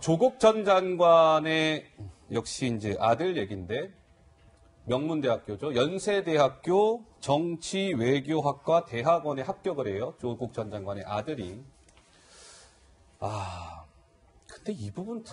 조국 전 장관의 역시 이제 아들 얘기인데 명문대학교죠. 연세대학교 정치외교학과 대학원에 합격을 해요. 조국 전 장관의 아들이. 근데 이 부분은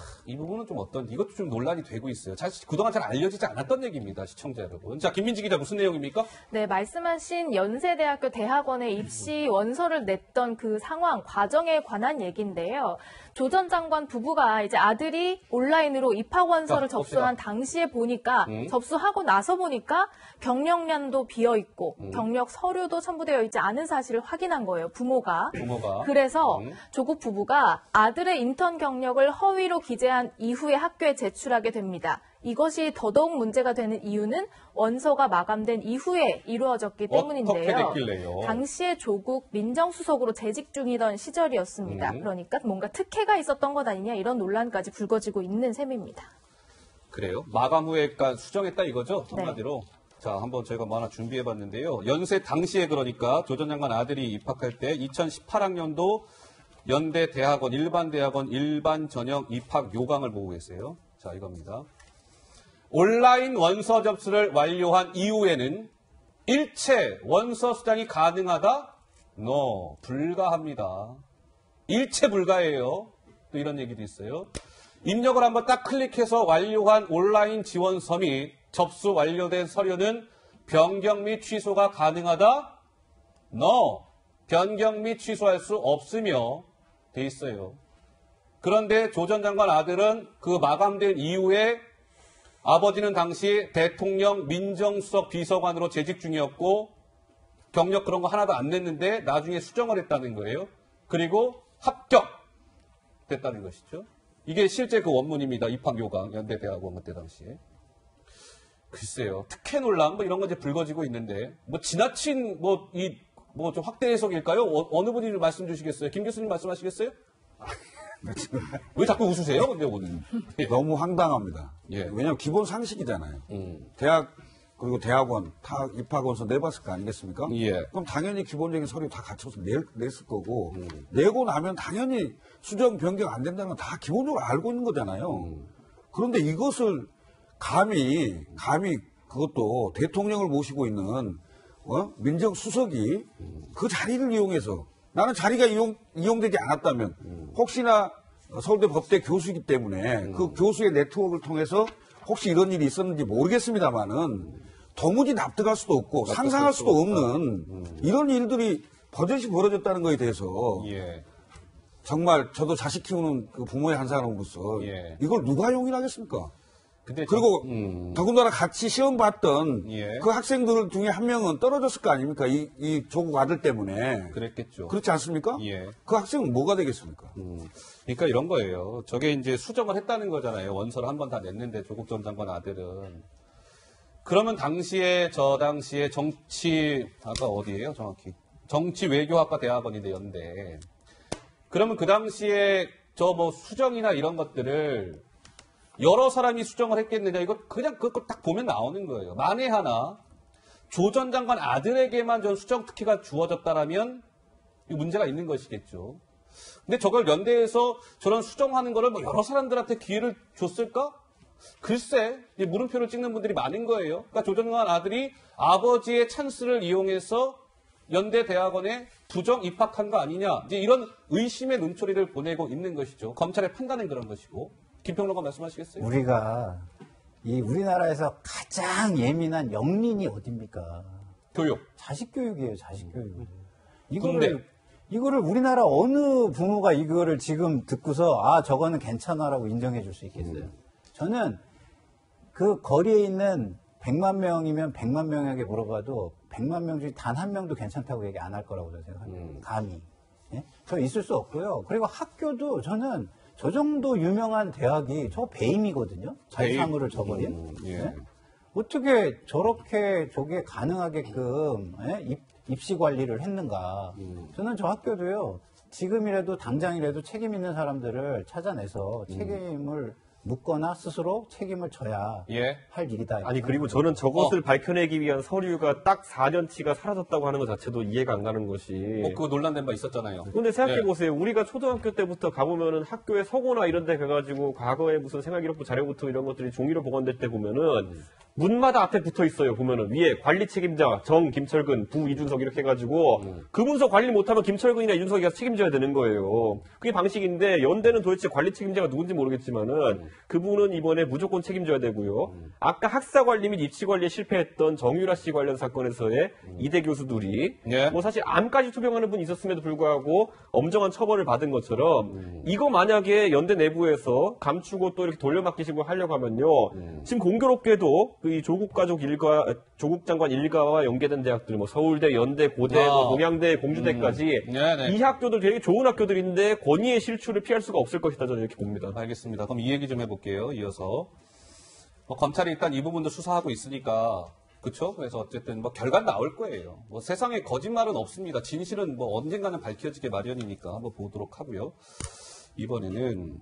좀 이것도 좀 논란이 되고 있어요. 사실 그동안 잘 알려지지 않았던 얘기입니다, 시청자 여러분. 자, 김민지 기자 무슨 내용입니까? 네, 말씀하신 연세대학교 대학원에 입시 원서를 냈던 그 상황, 과정에 관한 얘기인데요. 조 전 장관 부부가 이제 아들이 온라인으로 입학 원서를 접수한 당시에 보니까 접수하고 나서 보니까 경력란도 비어 있고 경력 서류도 첨부되어 있지 않은 사실을 확인한 거예요. 부모가. 그래서 조국 부부가 아들의 인턴 경력을 허위로 기재한 이후에 학교에 제출하게 됩니다. 이것이 더더욱 문제가 되는 이유는 원서가 마감된 이후에 이루어졌기 때문인데요. 어떻게 됐길래요? 당시에 조국 민정수석으로 재직 중이던 시절이었습니다. 그러니까 뭔가 특혜가 있었던 것 아니냐 이런 논란까지 불거지고 있는 셈입니다. 그래요? 마감 후에 수정했다 이거죠? 한마디로. 네. 자, 한번 저희가 하나 준비해봤는데요. 연세 당시에 그러니까 조 전 장관 아들이 입학할 때 2018학년도 연대 대학원, 일반 대학원, 일반 전형 입학 요강을 보고 계세요. 자, 이겁니다. 온라인 원서 접수를 완료한 이후에는 일체 원서 수정이 가능하다? No, 불가합니다. 일체 불가해요. 또 이런 얘기도 있어요. 입력을 한번 딱 클릭해서 완료한 온라인 지원서 및 접수 완료된 서류는 변경 및 취소가 가능하다? No, 변경 및 취소할 수 없으며 돼 있어요. 그런데 조 전 장관 아들은 그 마감된 이후에 아버지는 당시 대통령 민정수석 비서관으로 재직 중이었고 경력 그런 거 하나도 안 냈는데 나중에 수정을 했다는 거예요. 그리고 합격됐다는 것이죠. 이게 실제 그 원문입니다. 입학요강 연대대학원 그때 당시에. 글쎄요. 특혜 논란 이런 거 이제 불거지고 있는데 지나친 좀 확대 해석일까요? 어느 분이 좀 말씀 주시겠어요? 김 교수님 말씀하시겠어요? 왜 자꾸 웃으세요? 근데 오늘 너무 황당합니다. 예. 왜냐하면 기본 상식이잖아요. 대학 그리고 대학원 다 입학원서 내봤을 거 아니겠습니까? 예. 그럼 당연히 기본적인 서류 다 갖춰서 냈을 거고 내고 나면 당연히 수정 변경 안 된다는 건 다 기본적으로 알고 있는 거잖아요. 그런데 이것을 감히 그것도 대통령을 모시고 있는 민정수석이 그 자리를 이용해서 나는 자리가 이용되지 않았다면 혹시나 서울대 법대 교수이기 때문에 그 교수의 네트워크를 통해서 혹시 이런 일이 있었는지 모르겠습니다만은 도무지 납득할 수도 없고 상상할 수도 없는 이런 일들이 버젓이 벌어졌다는 것에 대해서 예. 정말 저도 자식 키우는 그 부모의 한 사람으로서 예. 이걸 누가 용인하겠습니까? 근데 그리고 더군다나 같이 시험 봤던 예. 그 학생들 중에 한 명은 떨어졌을 거 아닙니까? 이 조국 아들 때문에. 그랬겠죠. 그렇지 않습니까? 예. 그 학생은 뭐가 되겠습니까? 그러니까 이런 거예요. 저게 이제 수정을 했다는 거잖아요. 원서를 한 번 다 냈는데 조국 전 장관 아들은. 그러면 저 당시에 아까 어디예요? 정확히. 정치외교학과 대학원인데 연대. 그러면 그 당시에 수정이나 이런 것들을 여러 사람이 수정을 했겠느냐, 이거 그냥 그거 딱 보면 나오는 거예요. 만에 하나 조 전 장관 아들에게만 전 수정 특혜가 주어졌다라면 문제가 있는 것이겠죠. 근데 저걸 연대에서 저런 수정하는 거를 여러 사람들한테 기회를 줬을까? 글쎄, 물음표를 찍는 분들이 많은 거예요. 그러니까 조 전 장관 아들이 아버지의 찬스를 이용해서 연대 대학원에 부정 입학한 거 아니냐, 이제 이런 의심의 눈초리를 보내고 있는 것이죠. 검찰의 판단은 그런 것이고. 김평론가 말씀하시겠어요? 우리나라에서 가장 예민한 영린이 어딥니까? 교육. 자식 교육이에요, 자식 교육. 근데 이거를 우리나라 어느 부모가 이거를 지금 듣고서 저거는 괜찮아라고 인정해 줄 수 있겠어요? 저는 그 거리에 있는 100만 명이면 100만 명에게 물어봐도 100만 명 중에 단 한 명도 괜찮다고 얘기 안 할 거라고 저는 생각합니다. 감히. 예? 저 있을 수 없고요. 그리고 학교도 저는 저 정도 유명한 대학이 저 배임이거든요. 자기 사물을 저버린. 예. 어떻게 저렇게 저게 가능하게끔 입시 관리를 했는가. 저는 저 학교도요. 지금이라도 당장이라도 책임 있는 사람들을 찾아내서 책임을 묻거나 스스로 책임을 져야 예. 할 일이다. 아니 그리고 저는 저것을 밝혀내기 위한 서류가 딱 4년치가 사라졌다고 하는 것 자체도 이해가 안 가는 것이. 그거 논란된 바 있었잖아요. 근데 생각해 네. 보세요. 우리가 초등학교 때부터 가보면은 학교에 서고나 이런 데 가가지고 과거에 무슨 생활기록부 자료부터 이런 것들이 종이로 보관될 때 보면은 문마다 앞에 붙어 있어요. 보면은 위에 관리 책임자 정 김철근 부 이준석 이렇게 해가지고 그 문서 관리 못하면 김철근이나 이준석이 가서 책임져야 되는 거예요. 그게 방식인데 연대는 도대체 관리 책임자가 누군지 모르겠지만은 그분은 이번에 무조건 책임져야 되고요. 아까 학사 관리 및 입시 관리에 실패했던 정유라 씨 관련 사건에서의 이대 교수들이 예. 뭐 사실 암까지 투병하는 분이 있었음에도 불구하고 엄정한 처벌을 받은 것처럼 이거 만약에 연대 내부에서 감추고 또 이렇게 돌려막기식으로 하려고 하면요. 지금 공교롭게도 그 이 조국 가족 일가 조국 장관 일가와 연계된 대학들 뭐 서울대, 연대, 고대, 뭐 동양대, 공주대까지 네네. 이 학교들 되게 좋은 학교들인데 권위의 실추를 피할 수가 없을 것이다 저는 이렇게 봅니다. 알겠습니다. 그럼 이 얘기 좀 해볼게요. 이어서 검찰이 일단 이 부분도 수사하고 있으니까 그렇죠. 그래서 어쨌든 뭐 결과는 나올 거예요. 뭐 세상에 거짓말은 없습니다. 진실은 뭐 언젠가는 밝혀지게 마련이니까 한번 보도록 하고요. 이번에는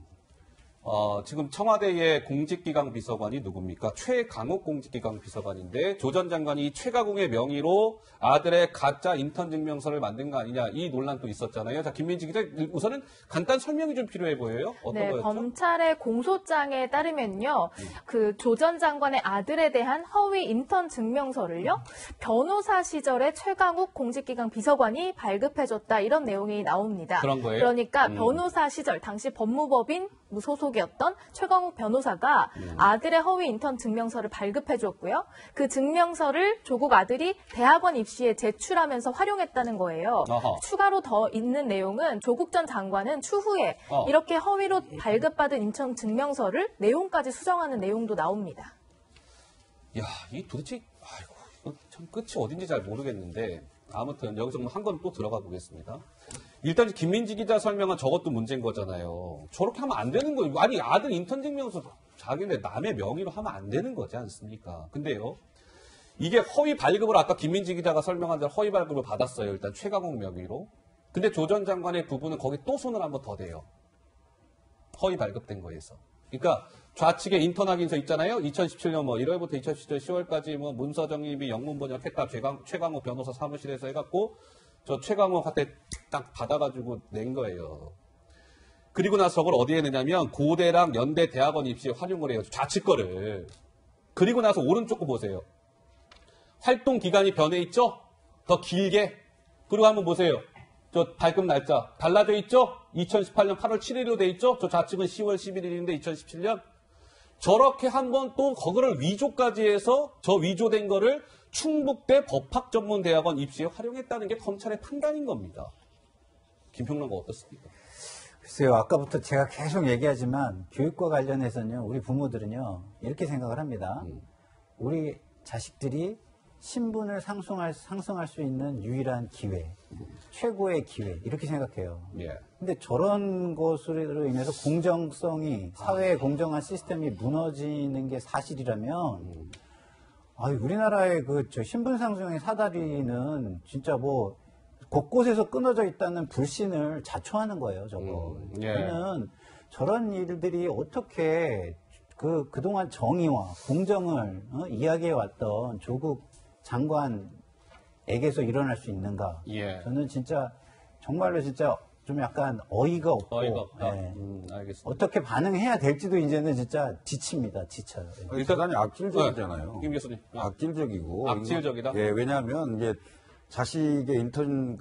지금 청와대의 공직기강 비서관이 누굽니까? 최강욱 공직기강 비서관인데 조 전 장관이 최가공의 명의로 아들의 가짜 인턴 증명서를 만든 거 아니냐 이 논란도 있었잖아요. 자, 김민지 기자 우선은 간단 설명이 좀 필요해 보여요. 어떤 네, 거였죠? 검찰의 공소장에 따르면요, 그 조 전 장관의 아들에 대한 허위 인턴 증명서를요, 변호사 시절에 최강욱 공직기강 비서관이 발급해줬다 이런 내용이 나옵니다. 그런 거예요? 그러니까 변호사 시절 당시 법무법인 무소속이었던 최강욱 변호사가 아들의 허위 인턴 증명서를 발급해줬고요. 그 증명서를 조국 아들이 대학원 입시에 제출하면서 활용했다는 거예요. 어허. 추가로 더 있는 내용은 조국 전 장관은 추후에 이렇게 허위로 발급받은 인턴 증명서를 내용까지 수정하는 내용도 나옵니다. 야, 이 도대체 아이고 이거 참 끝이 어딘지 잘 모르겠는데 아무튼 여기서 한 건 또 들어가 보겠습니다. 일단 김민지 기자 설명은 저것도 문제인 거잖아요. 저렇게 하면 안 되는 거예요. 아니 아들 인턴 증명서 자기네 남의 명의로 하면 안 되는 거지 않습니까? 근데요. 이게 허위 발급을 아까 김민지 기자가 설명한 대로 허위 발급을 받았어요. 일단 최강욱 명의로. 근데 조 전 장관의 부부는 거기 또 손을 한번 더 대요. 허위 발급된 거에서. 그러니까 좌측에 인턴 확인서 있잖아요. 2017년 뭐 1월부터 2017년 10월까지 뭐 문서 정립이 영문 번역했다. 최강욱 변호사 사무실에서 해갖고 저 최강욱한테 딱 받아가지고 낸 거예요. 그리고 나서 저걸 어디에 넣냐면 고대랑 연대 대학원 입시에 활용을 해요. 좌측 거를. 그리고 나서 오른쪽 거 보세요. 활동 기간이 변해 있죠? 더 길게. 그리고 한번 보세요. 저 발급 날짜 달라져 있죠? 2018년 8월 7일로 돼 있죠? 저 좌측은 10월 11일인데 2017년. 저렇게 한번 또 그거를 위조까지 해서 저 위조된 거를 충북대 법학전문대학원 입시에 활용했다는 게 검찰의 판단인 겁니다. 김평론가 어떻습니까? 글쎄요, 아까부터 제가 계속 얘기하지만 교육과 관련해서는요, 우리 부모들은요, 이렇게 생각을 합니다. 우리 자식들이 신분을 상승할 수 있는 유일한 기회, 최고의 기회, 이렇게 생각해요. 예. 근데 저런 것으로 인해서 공정성이, 사회의 공정한 시스템이 무너지는 게 사실이라면, 우리나라의 저 신분 상승의 사다리는 진짜 뭐, 곳곳에서 끊어져 있다는 불신을 자초하는 거예요, 저거. 예. 저는 저런 일들이 어떻게 그동안 정의와 공정을 이야기해왔던 조국 장관에게서 일어날 수 있는가. 예. 저는 진짜 정말로 진짜 좀 약간 어이가 없고 어이가 없다. 예. 알겠습니다. 어떻게 반응해야 될지도 이제는 진짜 지칩니다. 지쳐요. 예. 대단히 악질적이잖아요. 김 교수님. 악질적이고. 악질적이다? 예, 왜냐하면 이제 자식의 인턴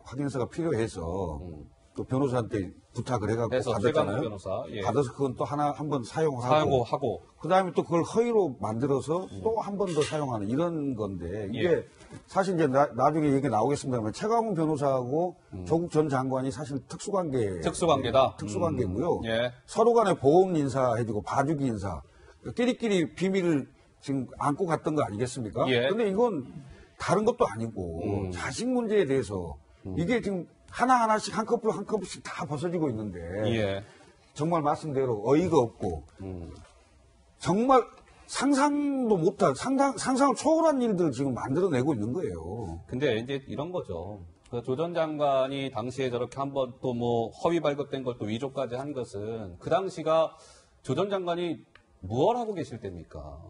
확인서가 필요해서 또 변호사한테 부탁을 해갖고 해서 받았잖아요. 최강욱 변호사. 예. 받아서 그건 또 한번 사용하고. 사용하고. 그 다음에 또 그걸 허위로 만들어서 또 한 번 더 사용하는 이런 건데 이게 예. 사실 이제 나중에 얘기 나오겠습니다만 최강욱 변호사하고 조국 전 장관이 사실 특수관계다. 특수관계고요. 예. 서로 간에 보험 인사 해주고 봐주기 인사. 끼리끼리 비밀을 지금 안고 갔던 거 아니겠습니까? 예. 근데 이건 다른 것도 아니고 자식 문제에 대해서 이게 지금 하나하나씩 한 커플씩 다 벗어지고 있는데 예. 정말 말씀대로 어이가 없고 정말 상상도 못한 상상을 초월한 일들 지금 만들어내고 있는 거예요. 근데 이제 이런 거죠. 조 전 장관이 당시에 저렇게 한번 또 뭐 허위 발급된 걸 또 위조까지 한 것은 그 당시가 조 전 장관이 무얼 하고 계실 때입니까?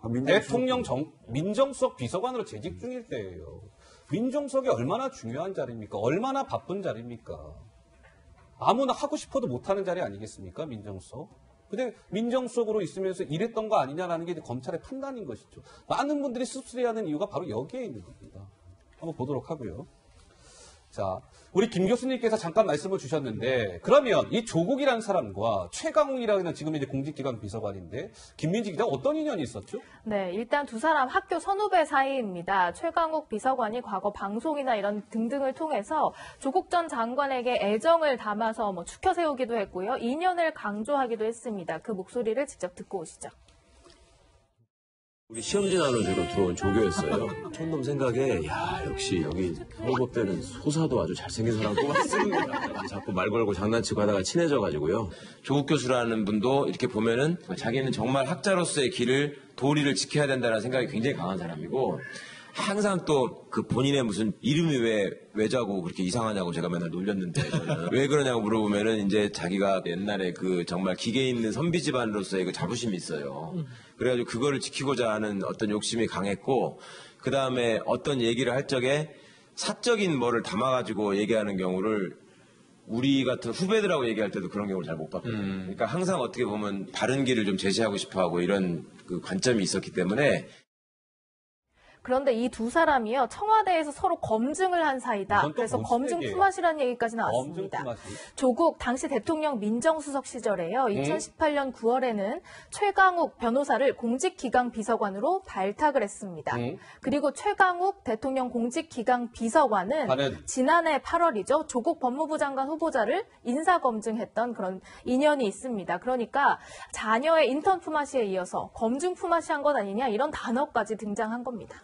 민정수석. 대통령 민정수석 비서관으로 재직 중일 때예요. 민정수석이 얼마나 중요한 자리입니까? 얼마나 바쁜 자리입니까? 아무나 하고 싶어도 못하는 자리 아니겠습니까? 민정수석. 근데 민정수석으로 있으면서 이랬던 거 아니냐라는 게 이제 검찰의 판단인 것이죠. 많은 분들이 씁쓸해하는 이유가 바로 여기에 있는 겁니다. 한번 보도록 하고요. 자, 우리 김 교수님께서 잠깐 말씀을 주셨는데, 그러면 이 조국이라는 사람과 최강욱이라는 지금 이제 공직기관 비서관인데, 김민지 기자 어떤 인연이 있었죠? 네, 일단 두 사람 학교 선후배 사이입니다. 최강욱 비서관이 과거 방송이나 이런 등등을 통해서 조국 전 장관에게 애정을 담아서 축혀 세우기도 했고요. 인연을 강조하기도 했습니다. 그 목소리를 직접 듣고 오시죠. 우리 시험지 나눠주러 들어온 조교였어요. 촌놈 생각에 야 역시 여기 서울법대는 소사도 아주 잘생긴 사람 뽑았습니다. 자꾸 말 걸고 장난치고 하다가 친해져가지고요. 조국 교수라는 분도 이렇게 보면은 자기는 정말 학자로서의 길을 도리를 지켜야 된다는 생각이 굉장히 강한 사람이고 항상 또 그 본인의 무슨 이름이 왜 외자고 그렇게 이상하냐고 제가 맨날 놀렸는데 저는 왜 그러냐고 물어보면은 이제 자기가 옛날에 그 정말 기계 있는 선비 집안으로서의 그 자부심이 있어요. 그래가지고 그거를 지키고자 하는 어떤 욕심이 강했고 그 다음에 어떤 얘기를 할 적에 사적인 뭐를 담아가지고 얘기하는 경우를 우리 같은 후배들하고 얘기할 때도 그런 경우를 잘 못 봤거든요. 그러니까 항상 어떻게 보면 바른 길을 좀 제시하고 싶어하고 이런 그 관점이 있었기 때문에 그런데 이 두 사람이요, 청와대에서 서로 검증을 한 사이다. 이건 또 그래서 무슨 검증 얘기예요? 품앗이라는 얘기까지 나왔습니다. 검증 품앗이? 조국 당시 대통령 민정수석 시절에요. 2018년 9월에는 최강욱 변호사를 공직기강 비서관으로 발탁을 했습니다. 그리고 최강욱 대통령 공직기강 비서관은 지난해 8월이죠. 조국 법무부 장관 후보자를 인사검증했던 그런 인연이 있습니다. 그러니까 자녀의 인턴 품앗이에 이어서 검증 품앗이 한 것 아니냐 이런 단어까지 등장한 겁니다.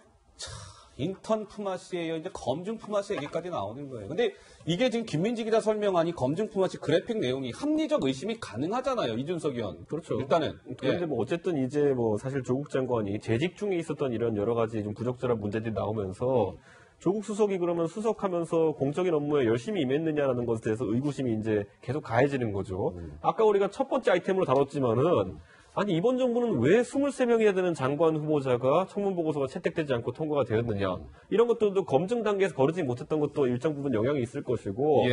인턴 품앗이에요. 이제 검증 품앗이 얘기까지 나오는 거예요. 근데 이게 지금 김민지 기자 설명하니 검증 품앗이 그래픽 내용이 합리적 의심이 가능하잖아요. 이준석 의원. 그렇죠. 일단은. 그런데 어쨌든 이제 사실 조국 장관이 재직 중에 있었던 이런 여러 가지 좀 부적절한 문제들이 나오면서 조국 수석이 그러면 수석하면서 공적인 업무에 열심히 임했느냐라는 것에 대해서 의구심이 이제 계속 가해지는 거죠. 아까 우리가 첫 번째 아이템으로 다뤘지만은 아니 이번 정부는 왜 23명이나 되는 장관 후보자가 청문보고서가 채택되지 않고 통과가 되었느냐. 이런 것들도 검증 단계에서 거르지 못했던 것도 일정 부분 영향이 있을 것이고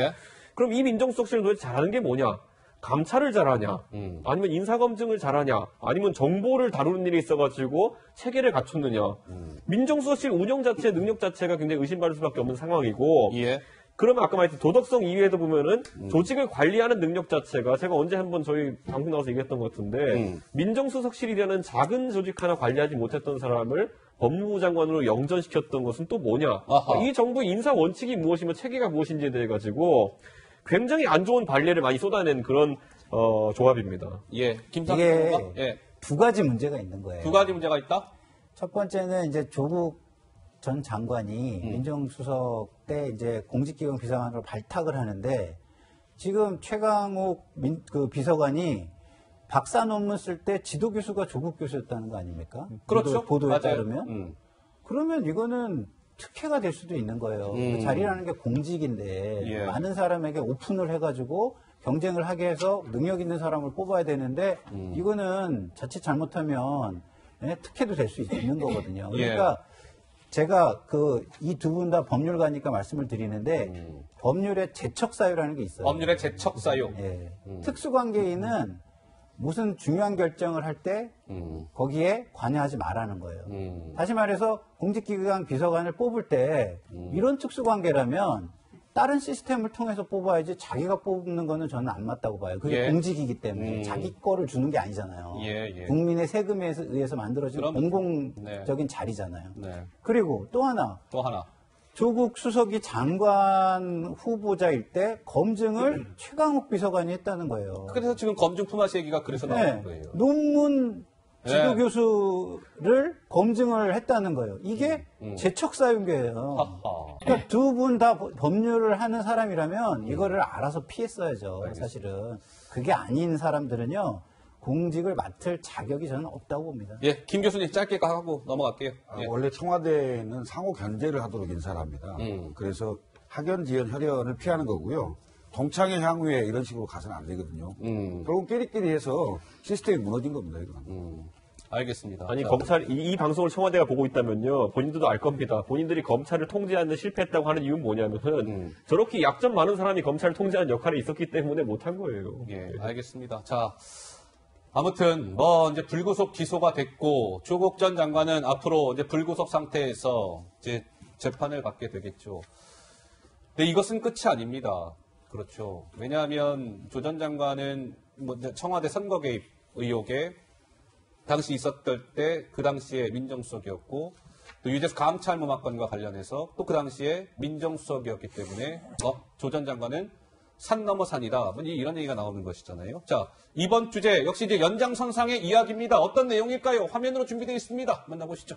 그럼 이 민정수석실은 도대체 잘하는 게 뭐냐. 감찰을 잘하냐 아니면 인사검증을 잘하냐 아니면 정보를 다루는 일이 있어가지고 체계를 갖췄느냐. 민정수석실 운영 자체 능력 자체가 굉장히 의심받을 수밖에 없는 상황이고 그러면 아까 말했던 도덕성 이외에도 보면은 조직을 관리하는 능력 자체가 제가 언제 한번 저희 방송 나와서 얘기했던 것 같은데 민정수석실이라는 작은 조직 하나 관리하지 못했던 사람을 법무부 장관으로 영전시켰던 것은 또 뭐냐. 이 정부의 인사 원칙이 무엇이며 체계가 무엇인지에 대해 가지고 굉장히 안 좋은 발례를 많이 쏟아낸 그런 조합입니다. 김상희 이게 의원과? 두 가지 문제가 있는 거예요. 두 가지 문제가 있다? 첫 번째는 이제 조국 전 장관이 민정수석 때 이제 공직기강 비서관으로 발탁을 하는데 지금 최강욱 그 비서관이 박사 논문 쓸 때 지도 교수가 조국 교수였다는 거 아닙니까? 그렇죠. 보도에 맞아요. 따르면. 그러면 이거는 특혜가 될 수도 있는 거예요. 그 자리라는 게 공직인데 많은 사람에게 오픈을 해가지고 경쟁을 하게 해서 능력 있는 사람을 뽑아야 되는데 이거는 자칫 잘못하면 특혜도 될 수 있는 거거든요. 그러니까 제가 이 두 분 다 법률가니까 말씀을 드리는데 법률의 제척사유라는 게 있어요. 법률의 제척사유. 특수관계인은 무슨 중요한 결정을 할 때 거기에 관여하지 말라는 거예요. 다시 말해서 공직기강 비서관을 뽑을 때 이런 특수관계라면 다른 시스템을 통해서 뽑아야지 자기가 뽑는 거는 저는 안 맞다고 봐요. 그게 공직이기 때문에 자기 거를 주는 게 아니잖아요. 국민의 세금에 의해서 만들어진 공공적인 자리잖아요. 그리고 또 하나. 조국 수석이 장관 후보자일 때 검증을 최강욱 비서관이 했다는 거예요. 그래서 지금 검증 품앗이 얘기가 그래서 나오는 거예요. 논문 지도 교수를 검증을 했다는 거예요. 이게 제척사유인 거예요. 그러니까 두 분 다 법률을 하는 사람이라면 이거를 알아서 피했어야죠. 사실은. 그게 아닌 사람들은요. 공직을 맡을 자격이 저는 없다고 봅니다. 김 교수님 짧게 하고 넘어갈게요. 원래 청와대는 상호 견제를 하도록 인사를 합니다. 그래서 학연, 지연, 혈연을 피하는 거고요. 동창회 향후에 이런 식으로 가서는 안 되거든요. 결국 끼리끼리 해서 시스템이 무너진 겁니다. 이건. 알겠습니다. 아니 자, 검찰 이 방송을 청와대가 보고 있다면요 본인들도 알 겁니다. 본인들이 검찰을 통제하는 데 실패했다고 하는 이유는 뭐냐면은 저렇게 약점 많은 사람이 검찰을 통제하는 역할에 있었기 때문에 못한 거예요. 예, 알겠습니다. 자, 아무튼 뭐 이제 불구속 기소가 됐고 조국 전 장관은 앞으로 이제 불구속 상태에서 이제 재판을 받게 되겠죠. 근데 이것은 끝이 아닙니다. 그렇죠. 왜냐하면 조 전 장관은 뭐 이제 청와대 선거 개입 의혹에 당시 있었던 때 그 당시에 민정수석이었고 또 유재수 감찰무마건과 관련해서 또 그 당시에 민정수석이었기 때문에 조 전 장관은 산 넘어 산이다. 뭐 이런 얘기가 나오는 것이잖아요. 자, 이번 주제 역시 이제 연장선상의 이야기입니다. 어떤 내용일까요? 화면으로 준비되어 있습니다. 만나보시죠.